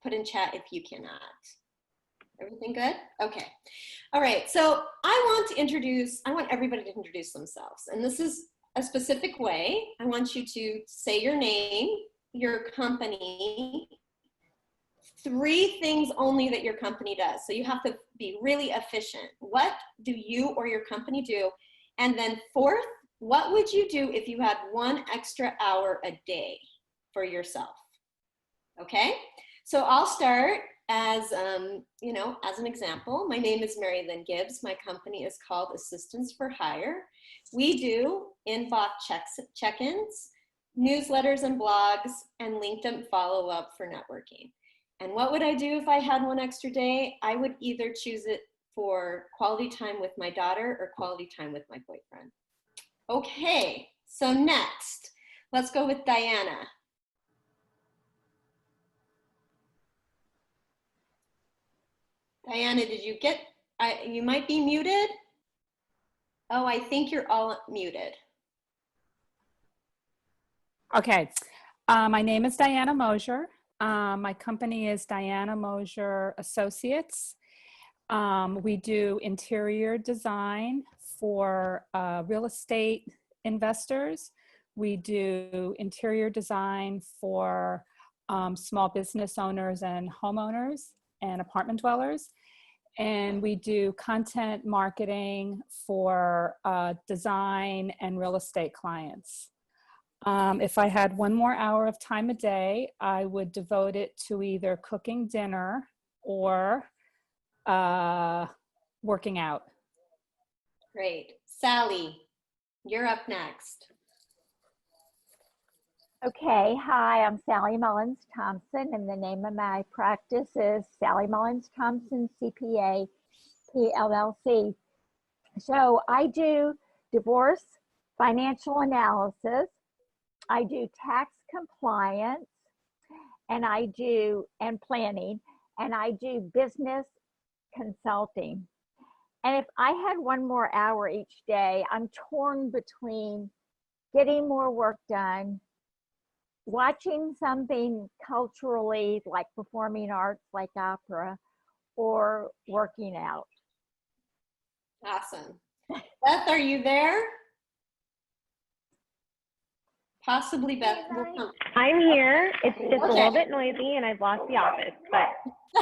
put in chat if you cannot. Everything good? Okay. All right. So I want everybody to introduce themselves. And this is a specific way. I want you to say your name, your company, 3 things only that your company does. So you have to be really efficient. What do you or your company do? And then 4th, what would you do if you had 1 extra hour a day for yourself? Okay, so I'll start as, as an example. My name is Mary Lynn Gibbs. My company is called Assistance for Hire. We do inbox check-ins, newsletters and blogs, and LinkedIn follow-up for networking. And what would I do if I had 1 extra day? I would either choose it for quality time with my daughter or quality time with my boyfriend. Okay, so next, let's go with Diana. Diana, did you get, you might be muted. Oh, I think you're all muted. Okay, my name is Diana Mosier. My company is Diana Mosier Associates. We do interior design for real estate investors. We do interior design for small business owners and homeowners and apartment dwellers. And we do content marketing for design and real estate clients. If I had 1 more hour of time a day, I would devote it to either cooking dinner or working out. Great. Sally, you're up next. Okay, hi, I'm Sally Mullins Thompson, and the name of my practice is Sally Mullins Thompson CPA PLLC. So I do divorce financial analysis, I do tax compliance, and planning, and I do business consulting. And if I had 1 more hour each day, I'm torn between getting more work done, watching something culturally like performing arts like opera, or working out. Awesome. Beth, are you there? Possibly Beth will come. I'm here. It's just a little bit noisy and I've lost the office, but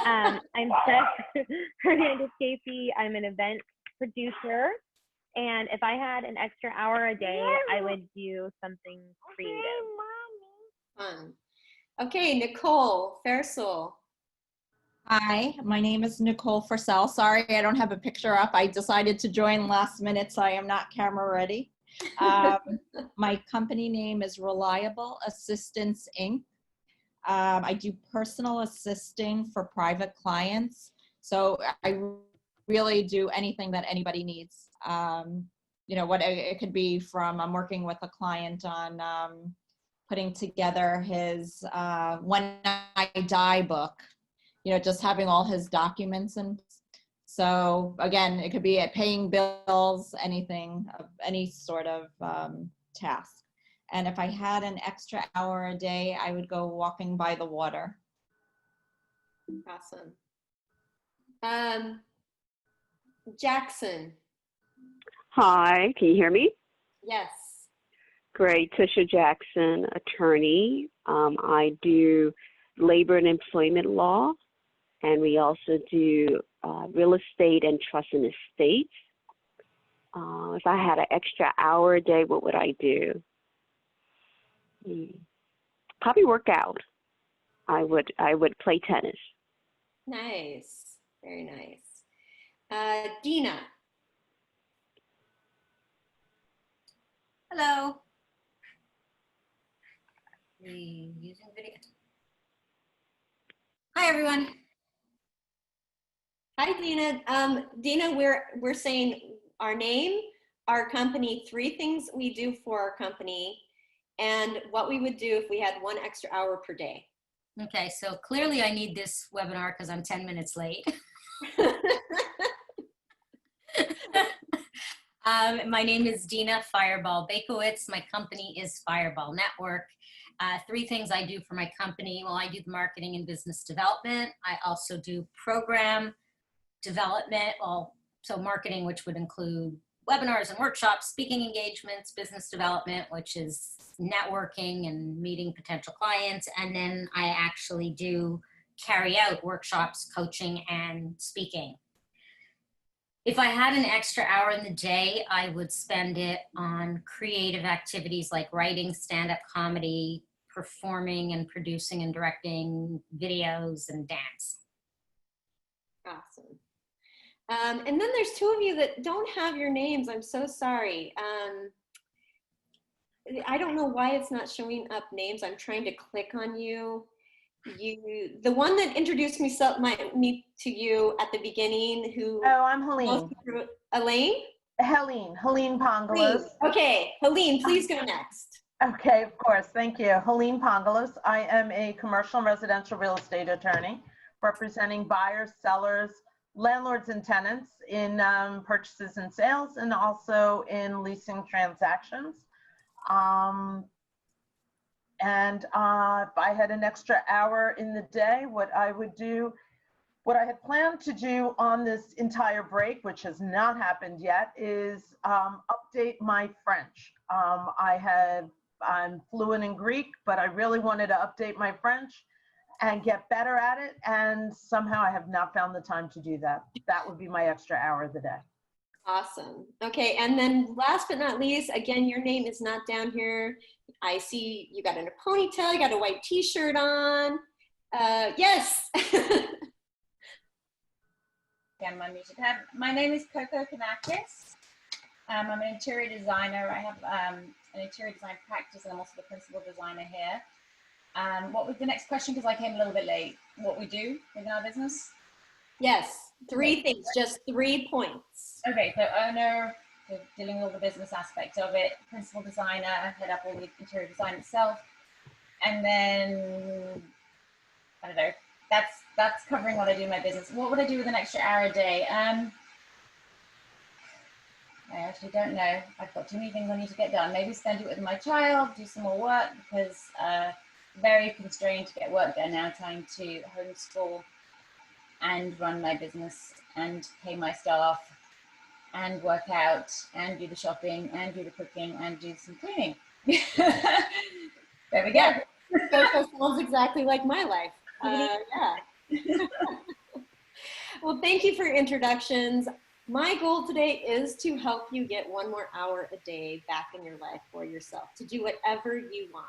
I'm Beth Hernandez Casey. I'm an event producer. And if I had an extra hour a day, I would do something creative. Fun. Okay, Nicole Fairsoul. Hi, my name is Nicole Forsell. Sorry, I don't have a picture up. I decided to join last minute, so I am not camera ready. My company name is Reliable Assistance, Inc. I do personal assisting for private clients. So I really do anything that anybody needs. What it could be from, I'm working with a client on putting together his When I Die book, just having all his documents. And so again, it could be at paying bills, anything, any sort of task. And if I had an extra hour a day, I would go walking by the water. Awesome. Jackson. Hi, can you hear me? Yes. Great, Tisha Jackson, attorney. I do labor and employment law, and we also do real estate and trust and estates. If I had an extra hour a day, what would I do? Probably work out. I would play tennis. Nice, very nice. Dina. Hello. Using video. Hi, everyone. Hi, Dina. Dina, we're saying our name, our company, 3 things we do for our company, and what we would do if we had 1 extra hour per day. Okay, so clearly I need this webinar because I'm 10 minutes late. My name is Dina Fireball Bakowitz. My company is Fireball Network. Three things I do for my company. Well, I do the marketing and business development. I also do program development, so marketing, which would include webinars and workshops, speaking engagements, business development, which is networking and meeting potential clients. And then I actually do carry out workshops, coaching, and speaking. If I had an extra hour in the day, I would spend it on creative activities like writing, stand-up comedy, performing and producing and directing videos, and dance. Awesome. And then there's two of you that don't have your names. I'm so sorry. I don't know why it's not showing up names. I'm trying to click on you. The one that introduced me to you at the beginning, who? Oh, I'm Helene. Elaine? Helene Pongalos. Okay, Helene, please go next. Okay, of course. Thank you. Helene Pongalos. I am a commercial and residential real estate attorney representing buyers, sellers, landlords, and tenants in purchases and sales, and also in leasing transactions. And if I had an extra hour in the day, what I had planned to do on this entire break, which has not happened yet, is update my French. I'm fluent in Greek, but I really wanted to update my French and get better at it. And somehow I have not found the time to do that. That would be my extra hour of the day. Awesome. Okay, and then last but not least, again, your name is not down here. I see you got in a ponytail, you got a white t-shirt on. Yes. Again, my music. My name is Coco Kanakis. I'm an interior designer. I have an interior design practice, and I'm also the principal designer here. What was the next question? Because I came a little bit late. What we do within our business? Yes, three things, just 3 points. Okay, so owner, so dealing with all the business aspects of it, principal designer, head up all the interior design itself, and then I don't know. That's covering what I do in my business. What would I do with an extra hour a day? I actually don't know. I've got too many things I need to get done. Maybe spend it with my child, do some more work, because very constrained to get work done now, trying to homeschool and run my business and pay my staff and work out and do the shopping and do the cooking and do some cleaning. There we go. That sounds exactly like my life. Yeah. Well, thank you for your introductions. My goal today is to help you get 1 more hour a day back in your life for yourself, to do whatever you want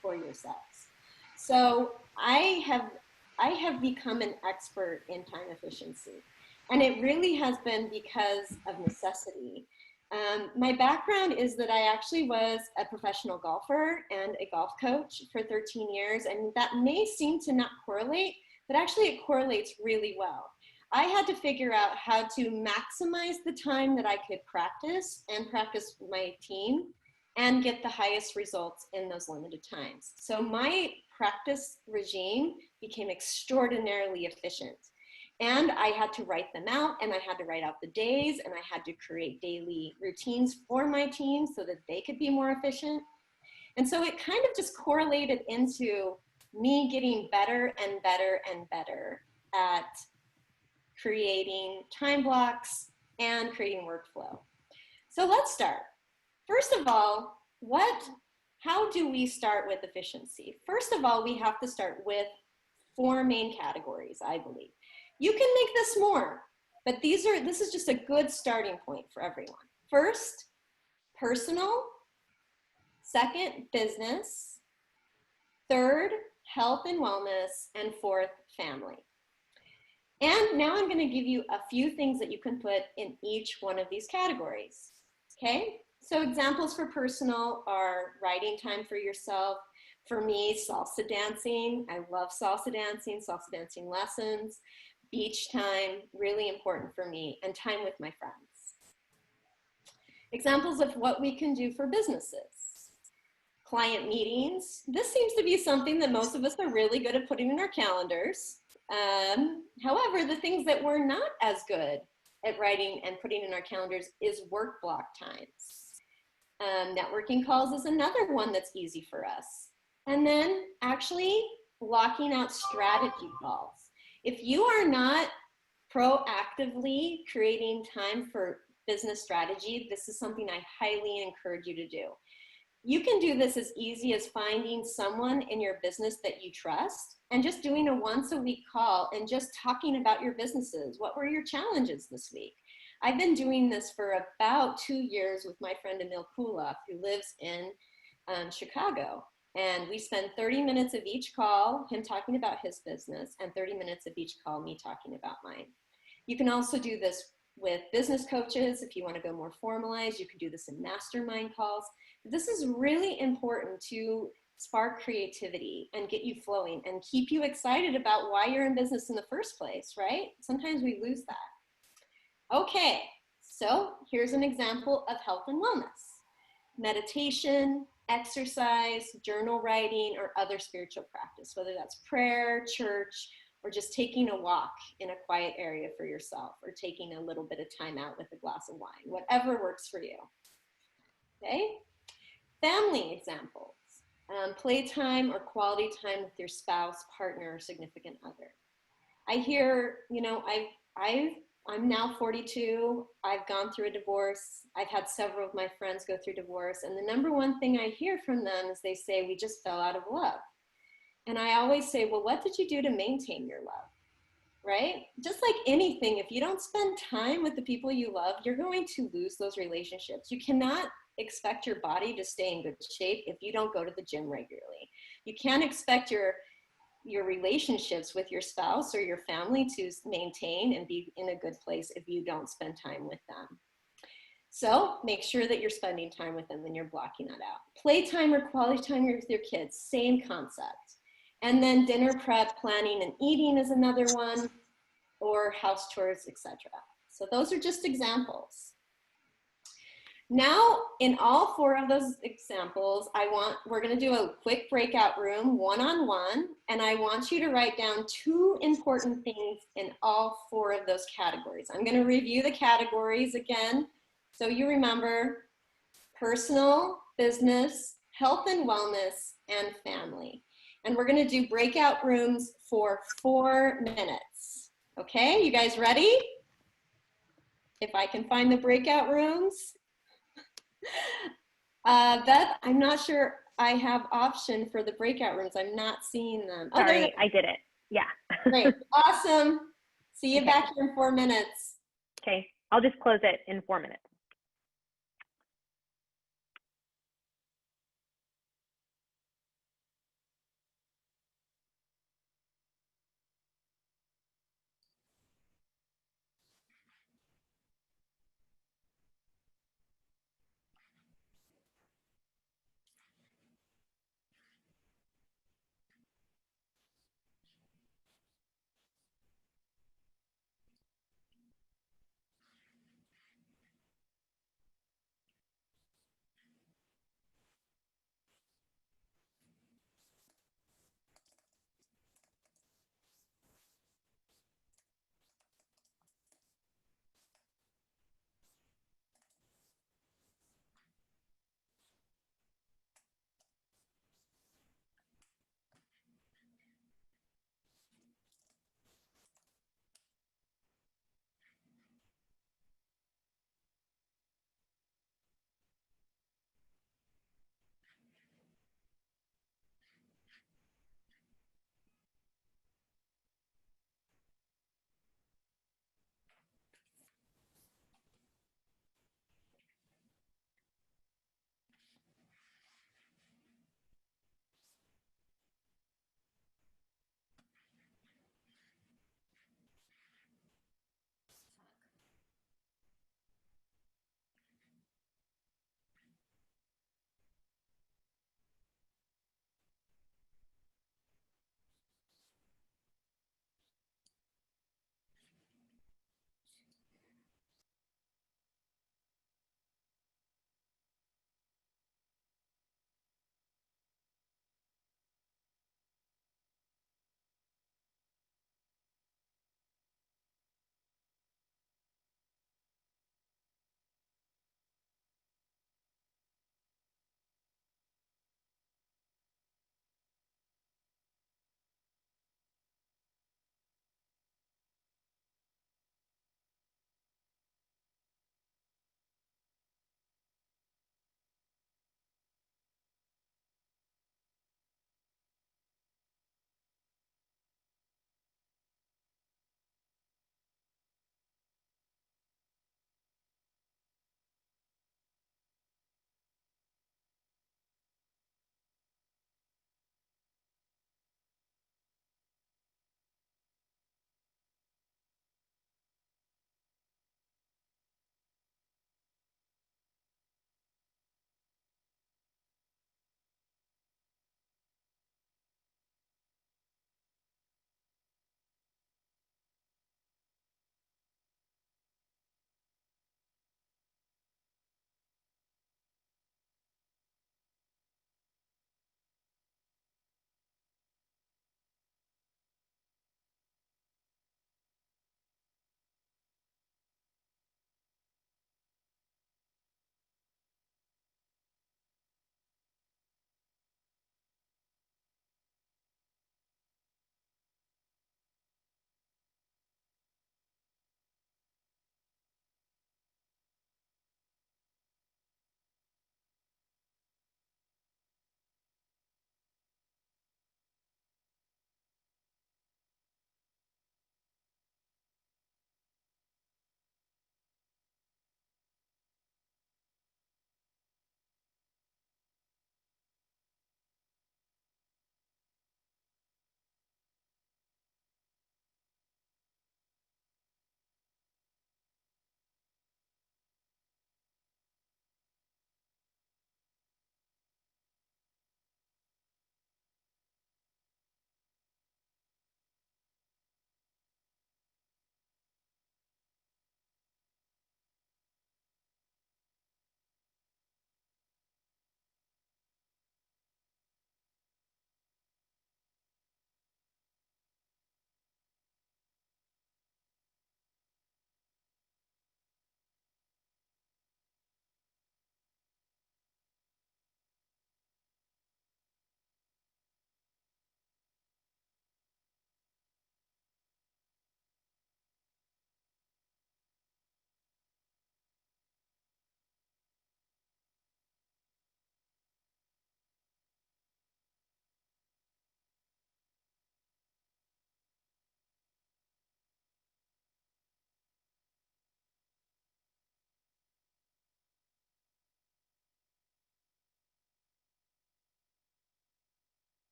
for yourselves. So I have become an expert in time efficiency, and it really has been because of necessity. My background is that I actually was a professional golfer and a golf coach for 13 years, and that may seem to not correlate, but actually it correlates really well. I had to figure out how to maximize the time that I could practice and practice with my team and get the highest results in those limited times. So my practice regime became extraordinarily efficient. And I had to write them out, and I had to write out the days, and I had to create daily routines for my team so that they could be more efficient. And so it kind of just correlated into me getting better and better and better at creating time blocks and creating workflow. So let's start. First of all, how do we start with efficiency? First of all, we have to start with 4 main categories, I believe. You can make this more, but this is just a good starting point for everyone. First, personal. Second, business. Third, health and wellness. And fourth, family. And now I'm going to give you a few things that you can put in each one of these categories. Okay? So examples for personal are writing time for yourself. For me, salsa dancing. I love salsa dancing lessons. Beach time, really important for me, and time with my friends. Examples of what we can do for businesses. Client meetings. This seems to be something that most of us are really good at putting in our calendars. However, the things that we're not as good at writing and putting in our calendars is work block times. Networking calls is another one that's easy for us. And then actually blocking out strategy calls. If you are not proactively creating time for business strategy, this is something I highly encourage you to do. You can do this as easy as finding someone in your business that you trust and just doing a once a week call and just talking about your businesses. What were your challenges this week? I've been doing this for about 2 years with my friend Emil Kuloff, who lives in Chicago. And we spend 30 minutes of each call, him talking about his business, and 30 minutes of each call, me talking about mine. You can also do this with business coaches. If you want to go more formalized, you can do this in mastermind calls. This is really important to spark creativity and get you flowing and keep you excited about why you're in business in the first place, right? Sometimes we lose that. Okay, so here's an example of health and wellness. Meditation, exercise, journal writing, or other spiritual practice, whether that's prayer, church, or just taking a walk in a quiet area for yourself, or taking a little bit of time out with a glass of wine, whatever works for you. Okay? Family examples, playtime or quality time with your spouse, partner, or significant other. I hear, I'm now 42. I've gone through a divorce. I've had several of my friends go through divorce. And the number one thing I hear from them is they say, we just fell out of love. And I always say, well, what did you do to maintain your love? Right? Just like anything, if you don't spend time with the people you love, you're going to lose those relationships. You cannot expect your body to stay in good shape if you don't go to the gym regularly. You can't expect your relationships with your spouse or your family to maintain and be in a good place if you don't spend time with them. So make sure that you're spending time with them and you're blocking that out. Playtime or quality time with your kids, same concept. And then dinner prep, planning and eating is another one, or house chores, etc. So those are just examples. Now, in all 4 of those examples, we're going to do a quick breakout room, one-on-one, and I want you to write down 2 important things in all 4 of those categories. I'm going to review the categories again, so you remember: personal, business, health and wellness, and family. And we're going to do breakout rooms for 4 minutes. Okay, you guys ready? If I can find the breakout rooms. Beth, I'm not sure I have option for the breakout rooms. I'm not seeing them. Sorry, I did it. Yeah. Great, awesome. See you back here in 4 minutes. Okay, I'll just close it in 4 minutes.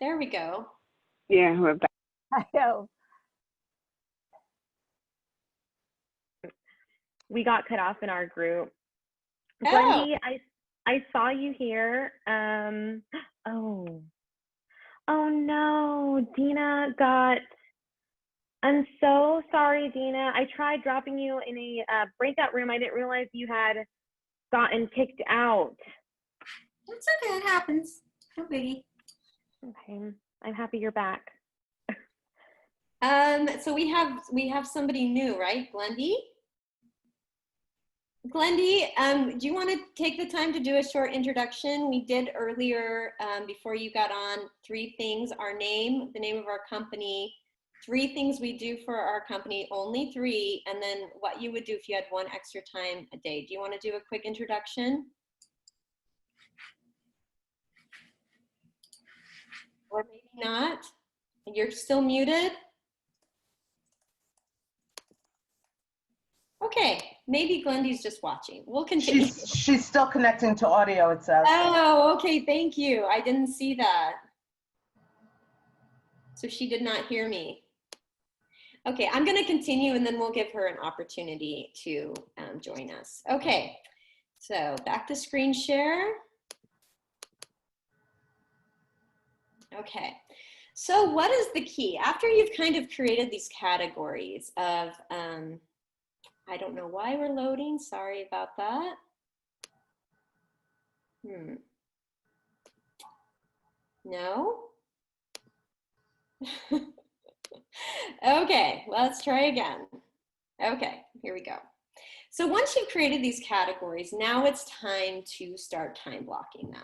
There we go. Yeah, we're back. I know. We got cut off in our group. Oh. Glendy, I saw you here. Oh no, Dina got. I'm so sorry, Dina. I tried dropping you in a breakout room. I didn't realize you had gotten kicked out. It's okay, it happens. No biggie. Okay, I'm happy you're back. So we have somebody new, right, Glendy? Glendy, do you want to take the time to do a short introduction? We did earlier, before you got on, 3 things: our name, the name of our company, 3 things we do for our company, only 3, and then what you would do if you had 1 extra time a day. Do you want to do a quick introduction? Or maybe not? You're still muted? Okay, maybe Glendy's just watching. We'll continue. She's still connecting to audio, it says. Oh, okay, thank you. I didn't see that. So she did not hear me. Okay, I'm gonna continue and then we'll give her an opportunity to join us. Okay, so back to screen share. Okay, so what is the key? After you've kind of created these categories of, I don't know why we're loading, sorry about that. No? Okay, let's try again. Okay, here we go. So once you've created these categories, now it's time to start time blocking them,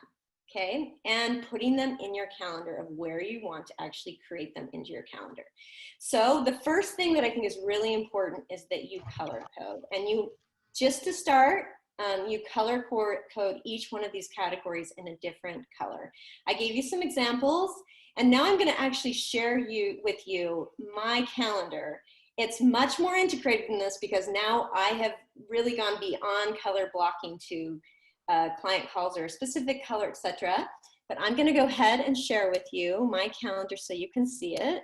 okay? And putting them in your calendar of where you want to actually create them into your calendar. So the first thing that I think is really important is that you color code. And you, just to start, you color code each one of these categories in a different color. I gave you some examples, and now I'm gonna actually share with you my calendar. It's much more integrated than this because now I have really gone beyond color blocking to client calls or a specific color, etc. But I'm gonna go ahead and share with you my calendar so you can see it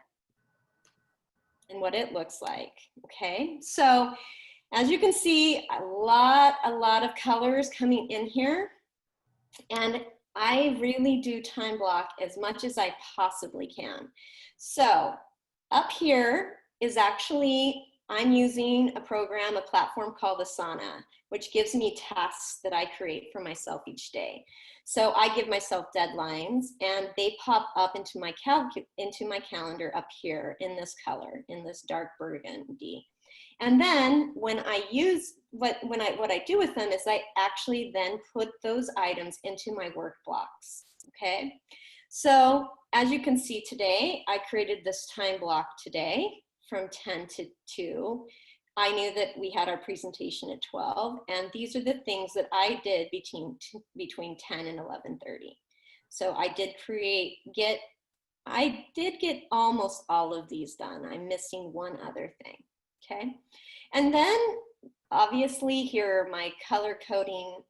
and what it looks like, okay? So as you can see, a lot of colors coming in here, and I really do time block as much as I possibly can. So up here is actually, I'm using a program, a platform called Asana, which gives me tasks that I create for myself each day. So I give myself deadlines and they pop up into my calendar up here in this color, in this dark burgundy. And then when I use, what I do with them is I actually then put those items into my work blocks, okay? So as you can see today, I created this time block today from 10 to 2. I knew that we had our presentation at 12, and these are the things that I did between 10 and 11:30. So I did get almost all of these done. I'm missing one other thing, okay? And then obviously here are my color coding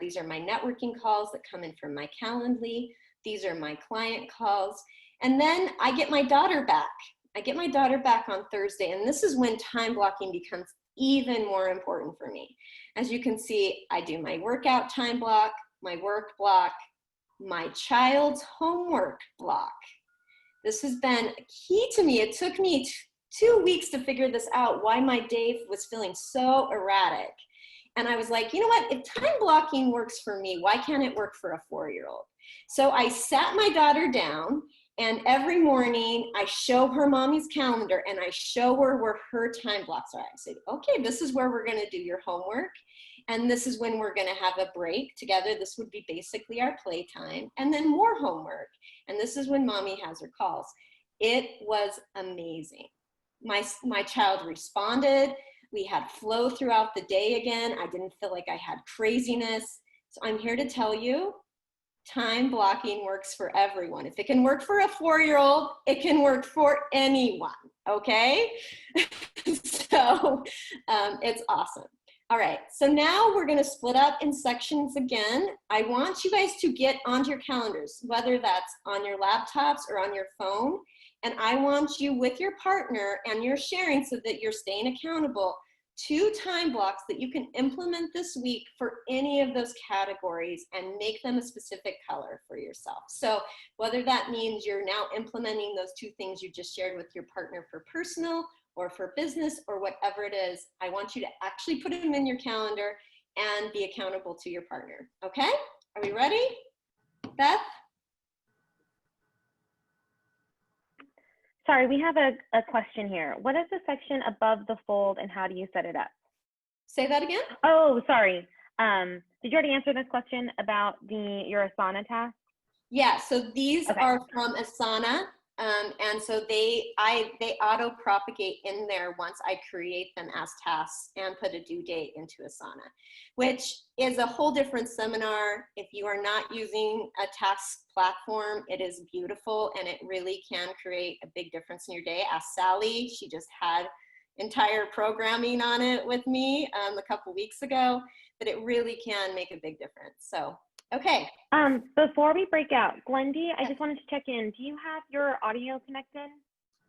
these are my networking calls that come in from my Calendly. These are my client calls. And then I get my daughter back. I get my daughter back on Thursday, and this is when time blocking becomes even more important for me. As you can see, I do my workout time block, my work block, my child's homework block. This has been key to me. It took me 2 weeks to figure this out, why my day was feeling so erratic. And I was like, you know what, if time blocking works for me, why can't it work for a 4-year-old? So I sat my daughter down, and every morning I show her mommy's calendar and I show her where her time blocks are. I say, okay, this is where we're gonna do your homework. And this is when we're gonna have a break together. This would be basically our playtime, and then more homework. And this is when mommy has her calls. It was amazing. My child responded. We had flow throughout the day again. I didn't feel like I had craziness. So I'm here to tell you, time blocking works for everyone. If it can work for a 4-year-old, it can work for anyone, okay? So it's awesome. All right, so now we're gonna split up in sections again. I want you guys to get onto your calendars, whether that's on your laptops or on your phone. And I want you with your partner and you're sharing so that you're staying accountable, 2 time blocks that you can implement this week for any of those categories and make them a specific color for yourself. So whether that means you're now implementing those 2 things you just shared with your partner for personal or for business or whatever it is, I want you to actually put them in your calendar and be accountable to your partner. Okay? Are we ready? Beth? Sorry, we have a question here. What is the section above the fold and how do you set it up? Say that again? Oh, sorry. Did you already answer this question about your Asana task? Yeah, so these Okay. are from Asana. And so they auto propagate in there once I create them as tasks and put a due date into Asana, which is a whole different seminar. If you are not using a task platform, it is beautiful and it really can create a big difference in your day. Ask Sally, she just had entire programming on it with me a couple weeks ago, that it really can make a big difference. So, okay. Before we break out, Glendy, I just wanted to check in. Do you have your audio connected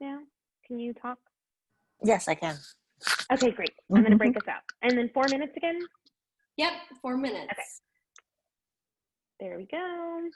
now? Can you talk? Yes, I can. Okay, great. I'm going to break us out. And then 4 minutes again? Yep, 4 minutes. Okay. There we go.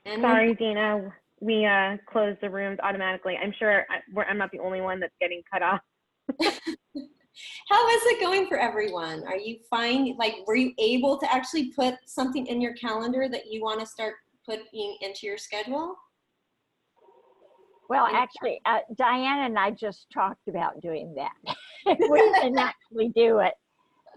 And Sorry, Dina. We closed the rooms automatically. I'm sure I'm not the only one that's getting cut off. how is it going for everyone? Are you fine? Like, were you able to actually put something in your calendar that you want to start putting into your schedule? Well, actually, Diana and I just talked about doing that. We can actually do it.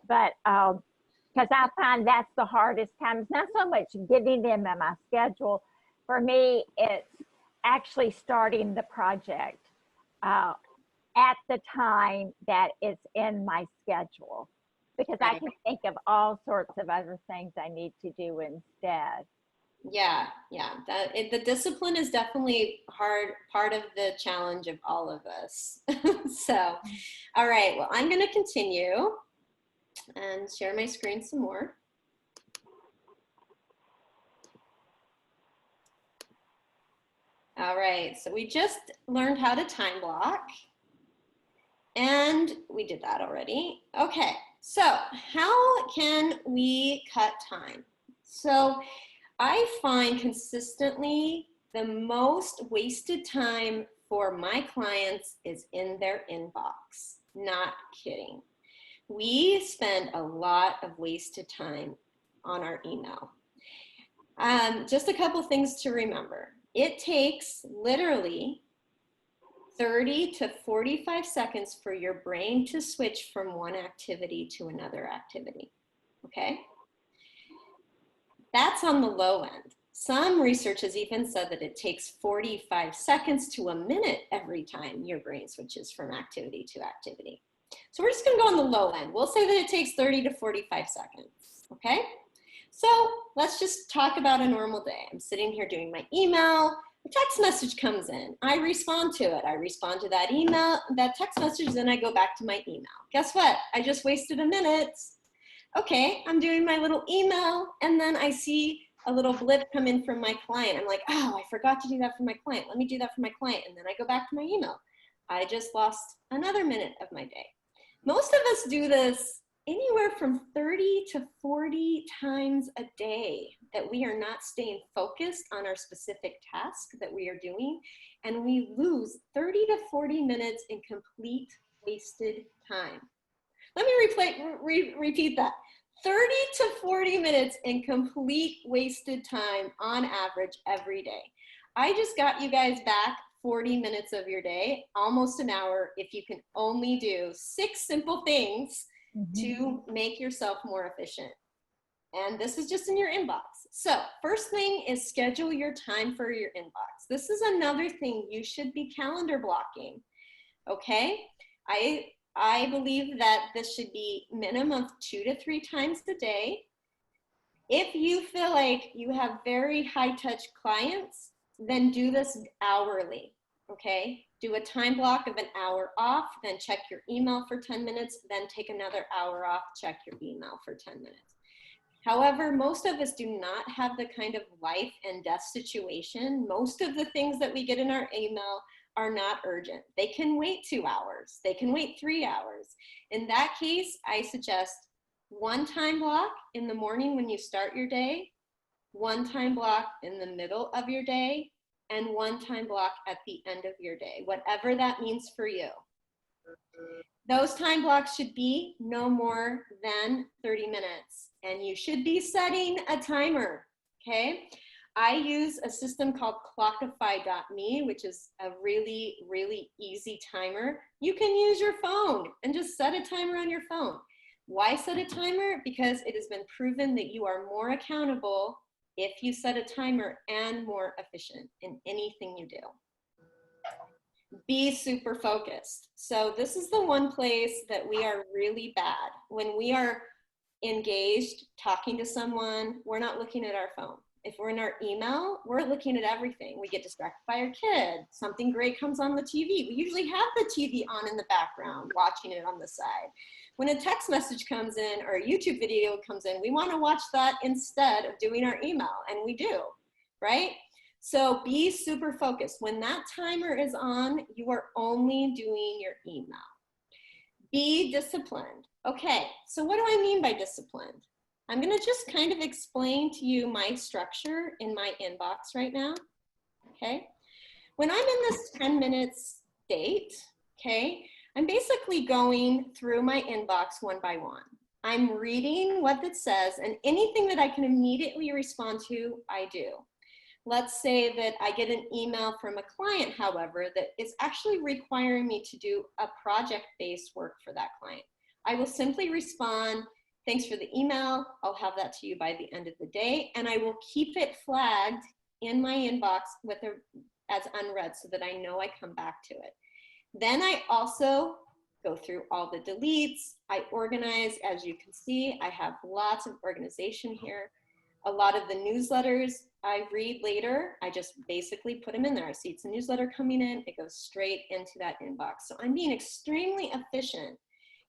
But because I find that's the hardest time. It's not so much getting them in my schedule. For me, it's actually starting the project at the time that it's in my schedule. Because I can think of all sorts of other things I need to do instead. Yeah. The discipline is definitely part of the challenge of all of us. So, all right, well, I'm going to continue and share my screen some more. All right, so we just learned how to time block, and we did that already. Okay, so how can we cut time? So I find consistently the most wasted time for my clients is in their inbox. Not kidding. We spend a lot of wasted time on our email. Just a couple things to remember. It takes literally 30 to 45 seconds for your brain to switch from one activity to another activity, okay? That's on the low end. Some research has even said that it takes 45 seconds to a minute every time your brain switches from activity to activity. So we're just gonna go on the low end. We'll say that it takes 30 to 45 seconds, okay? So let's just talk about a normal day. I'm sitting here doing my email, a text message comes in, I respond to it. I respond to that email, that text message, then I go back to my email. Guess what? I just wasted a minute. Okay, I'm doing my little email, and then I see a little blip come in from my client. I'm like, oh, I forgot to do that for my client. Let me do that for my client, and then I go back to my email. I just lost another minute of my day. Most of us do this anywhere from 30 to 40 times a day, that we are not staying focused on our specific task that we are doing, and we lose 30 to 40 minutes in complete wasted time. Let me repeat that. 30 to 40 minutes in complete wasted time on average every day. I just got you guys back 40 minutes of your day, almost an hour, if you can only do 6 simple things to make yourself more efficient. And this is just in your inbox. So first thing is schedule your time for your inbox. This is another thing you should be calendar blocking, okay? I believe that this should be minimum of 2 to 3 times a day. If you feel like you have very high touch clients, then do this hourly, okay? Do a time block of an hour off, then check your email for 10 minutes, then take another hour off, check your email for 10 minutes. However, most of us do not have the kind of life and death situation. Most of the things that we get in our email are not urgent. They can wait 2 hours. They can wait 3 hours. In that case, I suggest one time block in the morning when you start your day, one time block in the middle of your day, and one time block at the end of your day, whatever that means for you. Those time blocks should be no more than 30 minutes, and you should be setting a timer, okay? I use a system called Clockify.me, which is a really, really easy timer. You can use your phone and just set a timer on your phone. Why set a timer? Because it has been proven that you are more accountable if you set a timer and more efficient in anything you do. Be super focused. So this is the one place that we are really bad. When we are engaged, talking to someone, we're not looking at our phone. If we're in our email, we're looking at everything. We get distracted by our kid. Something great comes on the TV. We usually have the TV on in the background, watching it on the side. When a text message comes in or a YouTube video comes in, we want to watch that instead of doing our email, and we do, right? So be super focused. When that timer is on, you are only doing your email. Be disciplined. Okay, so what do I mean by disciplined? I'm gonna just kind of explain to you my structure in my inbox right now, okay? When I'm in this 10 minutes state, okay, I'm basically going through my inbox one by one. I'm reading what it says, and anything that I can immediately respond to, I do. Let's say that I get an email from a client, however, that is actually requiring me to do a project-based work for that client. I will simply respond, thanks for the email, I'll have that to you by the end of the day, and I will keep it flagged in my inbox with as unread so that I know I come back to it. Then I also go through all the deletes. I organize, as you can see, I have lots of organization here. A lot of the newsletters I read later, I just basically put them in there. I see it's a newsletter coming in, it goes straight into that inbox. So I'm being extremely efficient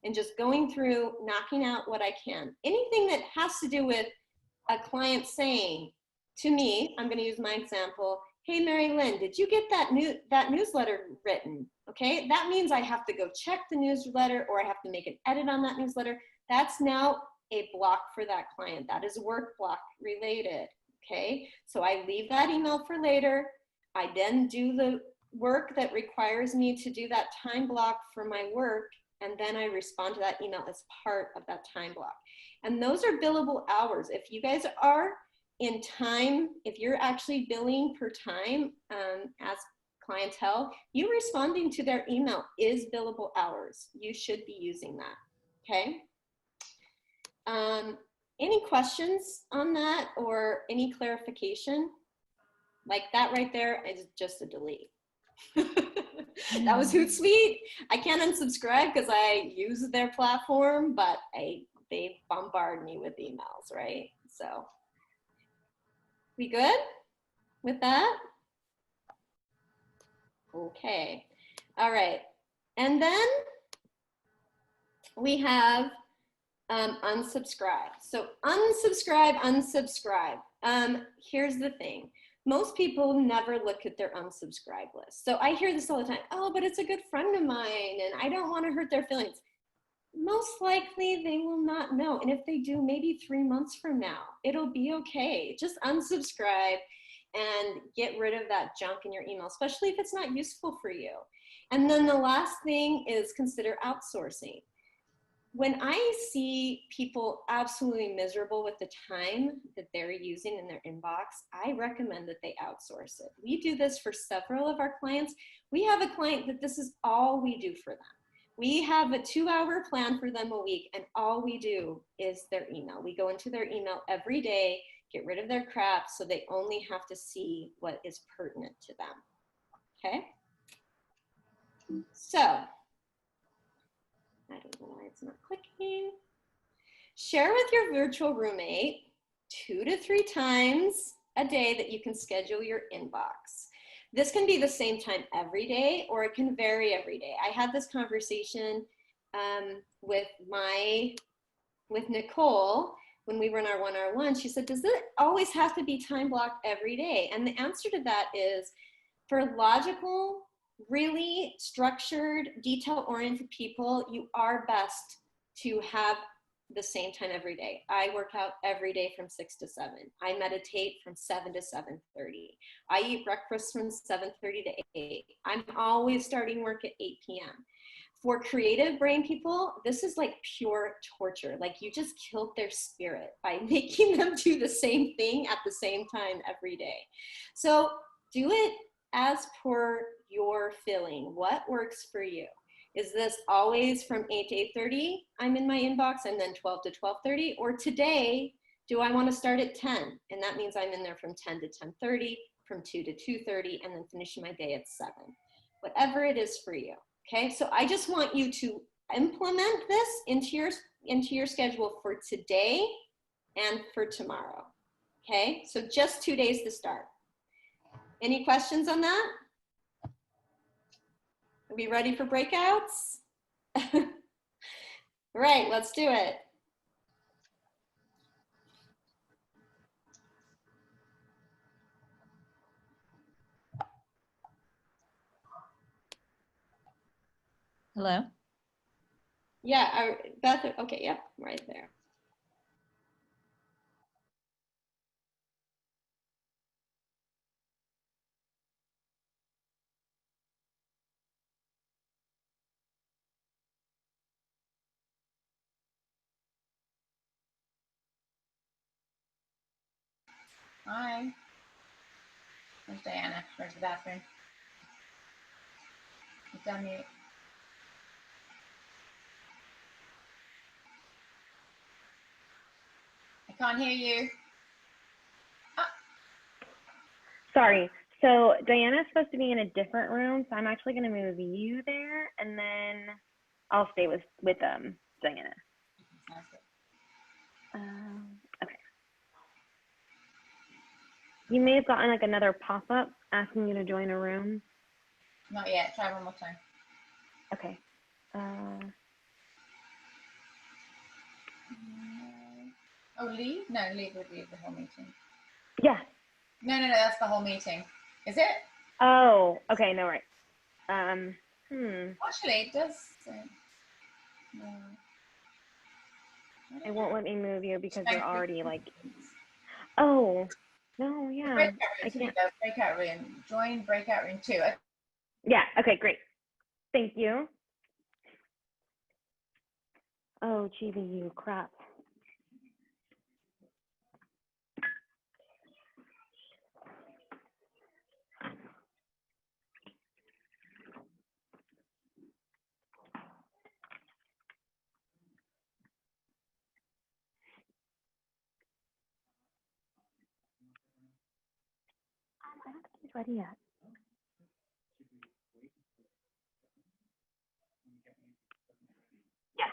in just going through, knocking out what I can. Anything that has to do with a client saying to me, I'm gonna use my example, hey, Mary Lynn, did you get that newsletter written? Okay, that means I have to go check the newsletter or I have to make an edit on that newsletter. That's now a block for that client. That is work block related, okay? So I leave that email for later. I then do the work that requires me to do that time block for my work, and then I respond to that email as part of that time block. And those are billable hours. If you guys are in time, if you're actually billing per time as clientele, you responding to their email is billable hours. You should be using that, okay? Any questions on that or any clarification? Like that right there is just a delete. That was Hootsuite. I can't unsubscribe because I use their platform, but they bombard me with emails, right? So, we good with that? Okay, all right. And then we have unsubscribe. So unsubscribe. Here's the thing. Most people never look at their unsubscribe list. So I hear this all the time. Oh, but it's a good friend of mine and I don't want to hurt their feelings. Most likely they will not know. And if they do, maybe 3 months from now, it'll be okay. Just unsubscribe and get rid of that junk in your email, especially if it's not useful for you. And then the last thing is consider outsourcing. When I see people absolutely miserable with the time that they're using in their inbox, I recommend that they outsource it. We do this for several of our clients. We have a client that this is all we do for them. We have a 2-hour plan for them a week, and all we do is their email. We go into their email every day, get rid of their crap, so they only have to see what is pertinent to them, okay? So, I don't know why it's not clicking. Share with your virtual roommate 2 to 3 times a day that you can schedule your inbox. This can be the same time every day, or it can vary every day. I had this conversation with Nicole when we were in our 1-on-1. She said, does it always have to be time blocked every day? And the answer to that is, for logical, really structured, detail-oriented people, you are best to have the same time every day. I work out every day from 6 to 7. I meditate from 7 to 7:30. I eat breakfast from 7:30 to 8. I'm always starting work at 8 p.m. For creative brain people, this is like pure torture. Like you just killed their spirit by making them do the same thing at the same time every day. So do it as per your feeling. What works for you? Is this always from 8 to 8:30, I'm in my inbox, and then 12 to 12:30? Or today, do I want to start at 10? And that means I'm in there from 10 to 10:30, from 2 to 2:30, and then finishing my day at 7. Whatever it is for you, okay? So I just want you to implement this into your schedule for today and for tomorrow, okay? So just 2 days to start. Any questions on that? Are we ready for breakouts? All right, let's do it. Hello? Yeah, Beth, okay, yep, right there. Hi. There's Diana. Where's the bathroom? It's on mute. I can't hear you. Sorry. So Diana's supposed to be in a different room, so I'm actually going to move you there, and then I'll stay with Diana. Sounds good. Okay. You may have gotten like another pop-up asking you to join a room. Not yet. Try one more time. Okay. Oh, leave? No, leave would leave the whole meeting. Yeah. No, that's the whole meeting. Is it? Oh, okay. No, right. Actually, it does. No. It won't let me move you because Thank you're you. already like. Oh, no, yeah. Breakout I room 3, can't. though. Breakout room. Join breakout room 2. Yeah. Okay. Great. Thank you. Oh, GBU crap. I don't think he's ready yet. Yeah.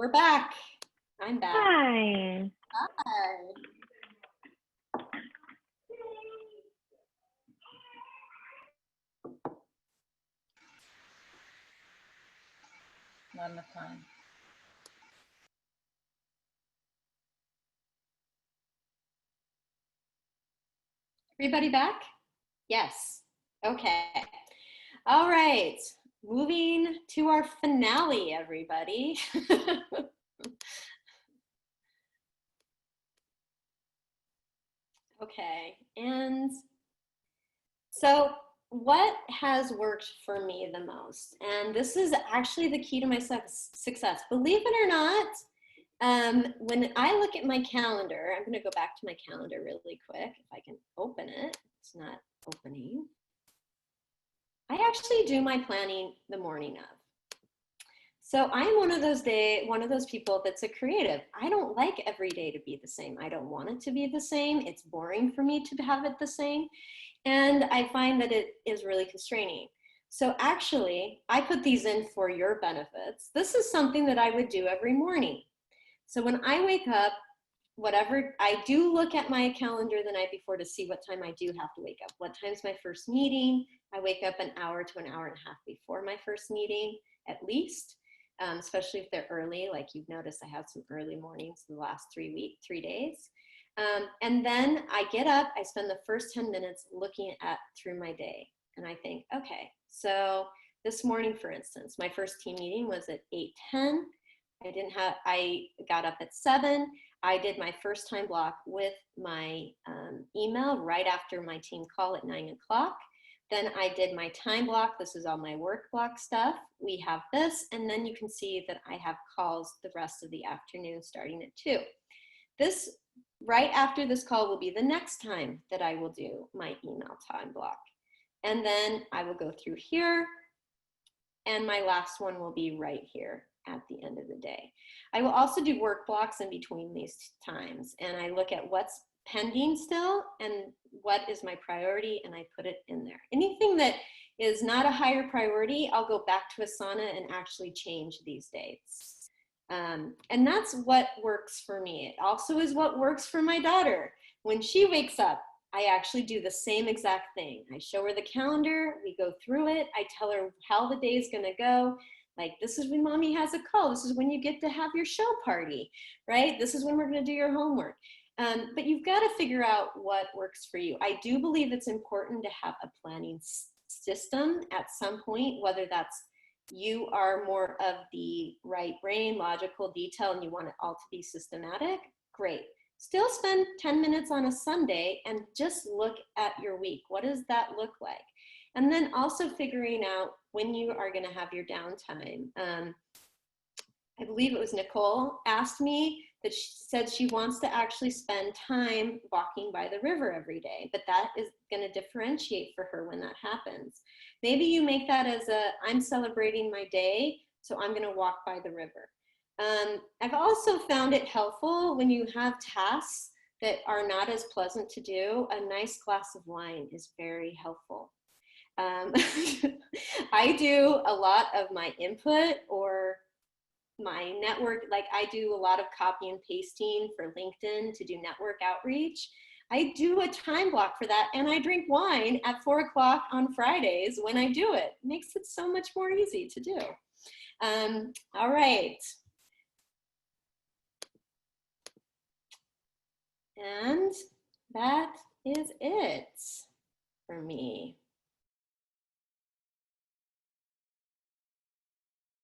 we're back. I'm back. Hi. Hi. Not enough time. Everybody back? Yes. Okay. All right. Moving to our finale, everybody. Okay. And so what has worked for me the most? And this is actually the key to my success. Believe it or not, when I look at my calendar, I'm going to go back to my calendar really quick if I can open it. It's not opening. I actually do my planning the morning of. So I'm one of those people that's a creative. I don't like every day to be the same. I don't want it to be the same. It's boring for me to have it the same. And I find that it is really constraining. So actually, I put these in for your benefits. This is something that I would do every morning. So when I wake up, whatever, I do look at my calendar the night before to see what time I do have to wake up. What time's my first meeting? I wake up an hour to an hour and a half before my first meeting, at least, especially if they're early. Like you've noticed, I had some early mornings the last 3 days. And then I get up, I spend the first 10 minutes looking through my day. And I think, okay, so this morning, for instance, my first team meeting was at 8:10. I got up at 7. I did my first time block with my email right after my team call at 9 o'clock. Then I did my time block. This is all my work block stuff. We have this, and then you can see that I have calls the rest of the afternoon starting at 2. Right after this call will be the next time that I will do my email time block. And then I will go through here, and my last one will be right here at the end of the day. I will also do work blocks in between these times, and I look at what's pending still and what is my priority, and I put it in there. Anything that is not a higher priority, I'll go back to Asana and actually change these dates. And that's what works for me. It also is what works for my daughter. When she wakes up, I actually do the same exact thing. I show her the calendar, we go through it, I tell her how the day is gonna go. Like, this is when mommy has a call, this is when you get to have your show party, right? This is when we're gonna do your homework. But you've gotta figure out what works for you. I do believe it's important to have a planning system at some point, whether that's you are more of the right brain, logical detail, and you want it all to be systematic, great. Still spend 10 minutes on a Sunday and just look at your week. What does that look like? And then also figuring out when you are going to have your downtime. I believe it was Nicole asked me that she said she wants to actually spend time walking by the river every day, but that is going to differentiate for her when that happens. Maybe you make that as I'm celebrating my day, so I'm going to walk by the river. I've also found it helpful when you have tasks that are not as pleasant to do. A nice glass of wine is very helpful. I do a lot of my input or my network, like I do a lot of copy and pasting for LinkedIn to do network outreach. I do a time block for that, and I drink wine at 4 o'clock on Fridays when I do it. It makes it so much more easy to do. All right. And that is it for me.